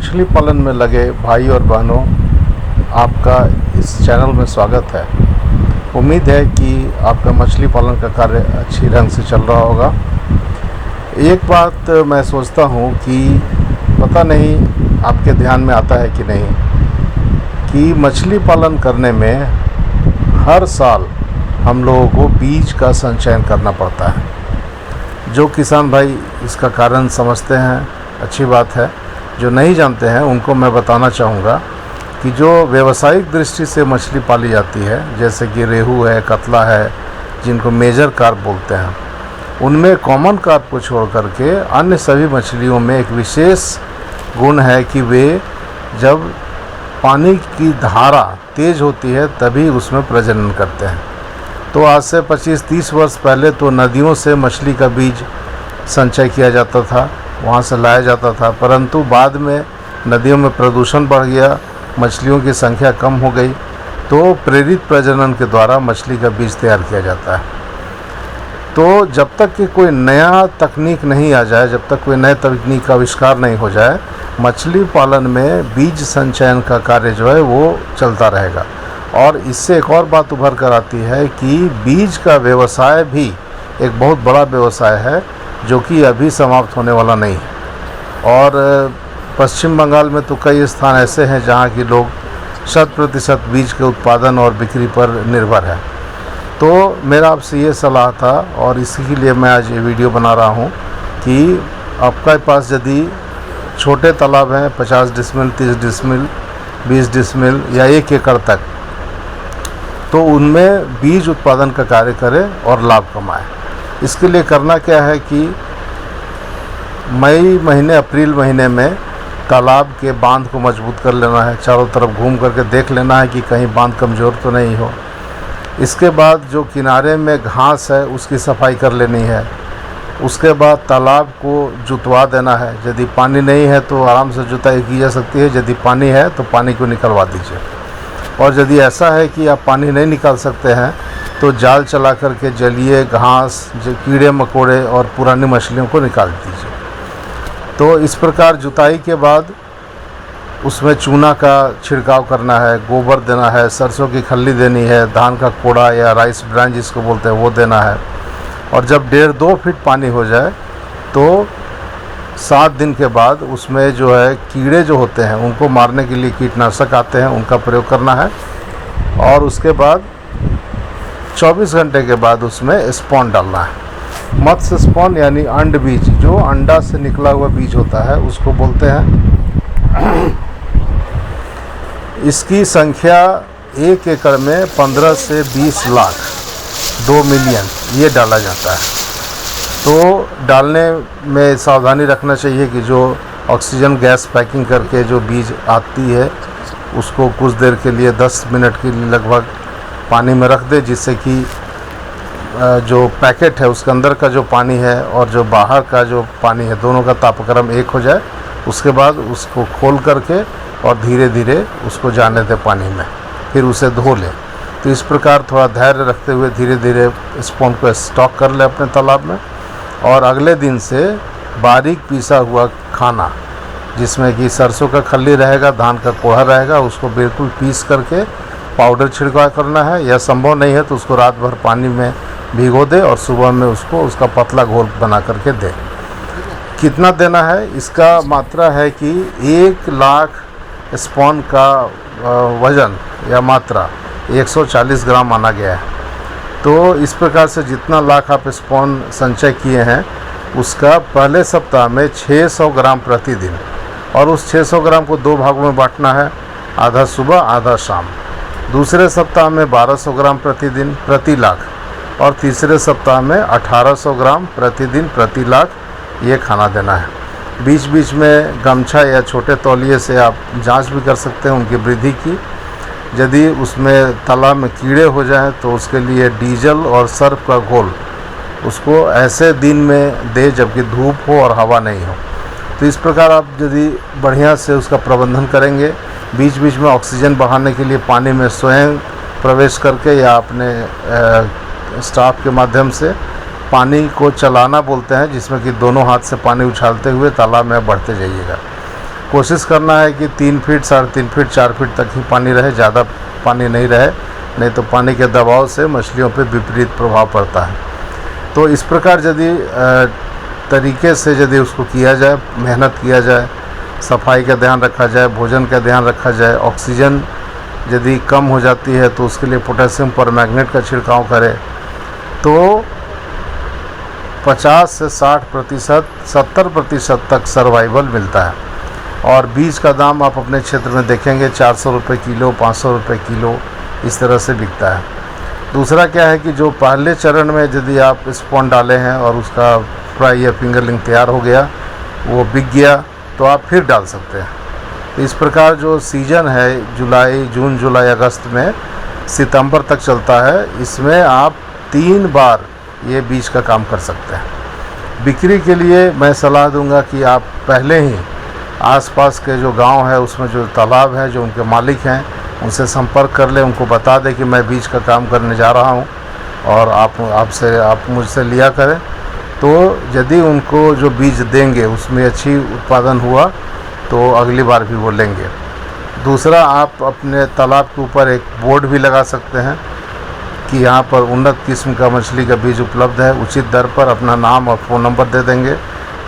मछली पालन में लगे भाई और बहनों, आपका इस चैनल में स्वागत है। उम्मीद है कि आपका मछली पालन का कार्य अच्छी ढंग से चल रहा होगा। एक बात मैं सोचता हूँ कि पता नहीं आपके ध्यान में आता है कि नहीं, कि मछली पालन करने में हर साल हम लोगों को बीज का संचयन करना पड़ता है। जो किसान भाई इसका कारण समझते हैं, अच्छी बात है। जो नहीं जानते हैं उनको मैं बताना चाहूँगा कि जो व्यावसायिक दृष्टि से मछली पाली जाती है, जैसे कि रेहू है, कतला है, जिनको मेजर कार्प बोलते हैं, उनमें कॉमन कार्प को छोड़ करके अन्य सभी मछलियों में एक विशेष गुण है कि वे जब पानी की धारा तेज़ होती है तभी उसमें प्रजनन करते हैं। तो आज से 25-30 वर्ष पहले तो नदियों से मछली का बीज संचय किया जाता था, वहाँ से लाया जाता था, परंतु बाद में नदियों में प्रदूषण बढ़ गया, मछलियों की संख्या कम हो गई, तो प्रेरित प्रजनन के द्वारा मछली का बीज तैयार किया जाता है। तो जब तक कि कोई नया तकनीक नहीं आ जाए, जब तक कोई नए तकनीक का आविष्कार नहीं हो जाए, मछली पालन में बीज संचयन का कार्य जो है वो चलता रहेगा। और इससे एक और बात उभर कर आती है कि बीज का व्यवसाय भी एक बहुत बड़ा व्यवसाय है, जो कि अभी समाप्त होने वाला नहीं है। और पश्चिम बंगाल में तो कई स्थान ऐसे हैं जहाँ की लोग 100% बीज के उत्पादन और बिक्री पर निर्भर है। तो मेरा आपसे ये सलाह था और इसी के लिए मैं आज ये वीडियो बना रहा हूँ कि आपके पास यदि छोटे तालाब हैं, 50 डिसमिल, 30 डिसमिल, 20 डिसमिल या 1 एकड़ तक, तो उनमें बीज उत्पादन का कार्य करें और लाभ कमाएं। इसके लिए करना क्या है कि मई महीने, अप्रैल महीने में तालाब के बांध को मजबूत कर लेना है। चारों तरफ घूम करके देख लेना है कि कहीं बांध कमज़ोर तो नहीं हो। इसके बाद जो किनारे में घास है उसकी सफाई कर लेनी है। उसके बाद तालाब को जुतवा देना है। यदि पानी नहीं है तो आराम से जुताई की जा सकती है, यदि पानी है तो पानी को निकलवा दीजिए। और यदि ऐसा है कि आप पानी नहीं निकाल सकते हैं तो जाल चला करके जलीय घास, जो कीड़े मकोड़े और पुरानी मछलियों को निकाल दीजिए। तो इस प्रकार जुताई के बाद उसमें चूना का छिड़काव करना है, गोबर देना है, सरसों की खल्ली देनी है, धान का कोड़ा या राइस ब्रांड जिसको बोलते हैं वो देना है। और जब 1.5-2 फीट पानी हो जाए तो 7 दिन के बाद उसमें जो है कीड़े जो होते हैं उनको मारने के लिए कीटनाशक आते हैं, उनका प्रयोग करना है। और उसके बाद 24 घंटे के बाद उसमें स्पॉन डालना है। मत्स्य स्पॉन यानी अंड बीज, जो अंडा से निकला हुआ बीज होता है उसको बोलते हैं। इसकी संख्या 1 एकड़ में 15 से 20 लाख, 2 मिलियन ये डाला जाता है। तो डालने में सावधानी रखना चाहिए कि जो ऑक्सीजन गैस पैकिंग करके जो बीज आती है उसको कुछ देर के लिए 10 मिनट के लिए लगभग पानी में रख दे, जिससे कि जो पैकेट है उसके अंदर का जो पानी है और जो बाहर का जो पानी है दोनों का तापक्रम एक हो जाए। उसके बाद उसको खोल करके और धीरे धीरे उसको जाने दे पानी में, फिर उसे धो ले। तो इस प्रकार थोड़ा धैर्य रखते हुए धीरे धीरे स्पॉन को स्टॉक कर ले अपने तालाब में। और अगले दिन से बारीक पीसा हुआ खाना, जिसमें कि सरसों का खल्ली रहेगा, धान का कोढ़ा रहेगा, उसको बिल्कुल पीस करके पाउडर छिड़काव करना है। या संभव नहीं है तो उसको रात भर पानी में भिगो दे और सुबह में उसको उसका पतला घोल बना करके दे। कितना देना है इसका मात्रा है कि 1 लाख स्पॉन का वज़न या मात्रा 140 ग्राम माना गया है। तो इस प्रकार से जितना लाख आप स्पॉन संचय किए हैं उसका पहले सप्ताह में 600 ग्राम प्रतिदिन, और उस 600 ग्राम को 2 भागों में बांटना है, आधा सुबह आधा शाम। दूसरे सप्ताह में 1200 ग्राम प्रतिदिन प्रति लाख, और तीसरे सप्ताह में 1800 ग्राम प्रतिदिन प्रति लाख ये खाना देना है। बीच बीच में गमछा या छोटे तौलिए से आप जांच भी कर सकते हैं उनकी वृद्धि की। यदि उसमें तालाब में कीड़े हो जाएं तो उसके लिए डीजल और सर्फ का घोल उसको ऐसे दिन में दे जबकि धूप हो और हवा नहीं हो। तो इस प्रकार आप यदि बढ़िया से उसका प्रबंधन करेंगे, बीच बीच में ऑक्सीजन बढ़ाने के लिए पानी में स्वयं प्रवेश करके या अपने स्टाफ के माध्यम से पानी को चलाना बोलते हैं, जिसमें कि दोनों हाथ से पानी उछालते हुए तालाब में बढ़ते जाइएगा। कोशिश करना है कि 3 फीट, 3.5 फीट, 4 फीट तक ही पानी रहे, ज़्यादा पानी नहीं रहे, नहीं तो पानी के दबाव से मछलियों पे विपरीत प्रभाव पड़ता है। तो इस प्रकार यदि तरीके से यदि उसको किया जाए, मेहनत किया जाए, सफाई का ध्यान रखा जाए, भोजन का ध्यान रखा जाए, ऑक्सीजन यदि कम हो जाती है तो उसके लिए पोटेशियम परमैंगनेट का छिड़काव करें, तो 50 से 60%, 70% तक सर्वाइवल मिलता है। और बीज का दाम आप अपने क्षेत्र में देखेंगे 400 रुपये किलो, 500 रुपये किलो, इस तरह से बिकता है। दूसरा क्या है कि जो पहले चरण में यदि आप स्पॉन डाले हैं और उसका फ्राई या फिंगरलिंग तैयार हो गया, वो बिक गया, तो आप फिर डाल सकते हैं। इस प्रकार जो सीज़न है जून, जुलाई, अगस्त में सितंबर तक चलता है, इसमें आप 3 बार ये बीज का काम कर सकते हैं। बिक्री के लिए मैं सलाह दूंगा कि आप पहले ही आसपास के जो गांव है उसमें जो तालाब है, जो उनके मालिक हैं, उनसे संपर्क कर लें, उनको बता दें कि मैं बीज का काम करने जा रहा हूं और आप मुझसे लिया करें। तो यदि उनको जो बीज देंगे उसमें अच्छी उत्पादन हुआ तो अगली बार भी वो लेंगे। दूसरा, आप अपने तालाब के ऊपर एक बोर्ड भी लगा सकते हैं कि यहाँ पर उन्नत किस्म का मछली का बीज उपलब्ध है, उचित दर पर अपना नाम और फ़ोन नंबर दे देंगे।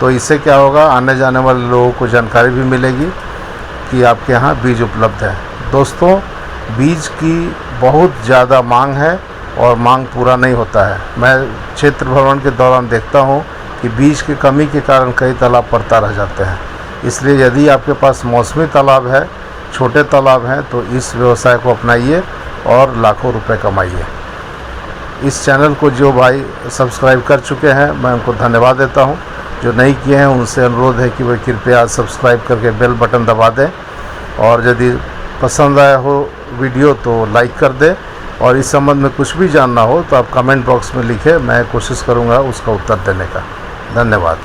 तो इससे क्या होगा, आने जाने वाले लोगों को जानकारी भी मिलेगी कि आपके यहाँ बीज उपलब्ध है। दोस्तों, बीज की बहुत ज़्यादा मांग है और मांग पूरा नहीं होता है। मैं क्षेत्र भ्रमण के दौरान देखता हूँ कि बीज की कमी के कारण कई तालाब पड़ता रह जाते हैं। इसलिए यदि आपके पास मौसमी तालाब है, छोटे तालाब हैं, तो इस व्यवसाय को अपनाइए और लाखों रुपए कमाइए। इस चैनल को जो भाई सब्सक्राइब कर चुके हैं, मैं उनको धन्यवाद देता हूं। जो नहीं किए हैं उनसे अनुरोध है कि वे कृपया सब्सक्राइब करके बेल बटन दबा दें, और यदि पसंद आया हो वीडियो तो लाइक कर दें, और इस संबंध में कुछ भी जानना हो तो आप कमेंट बॉक्स में लिखें, मैं कोशिश करूंगा उसका उत्तर देने का। धन्यवाद।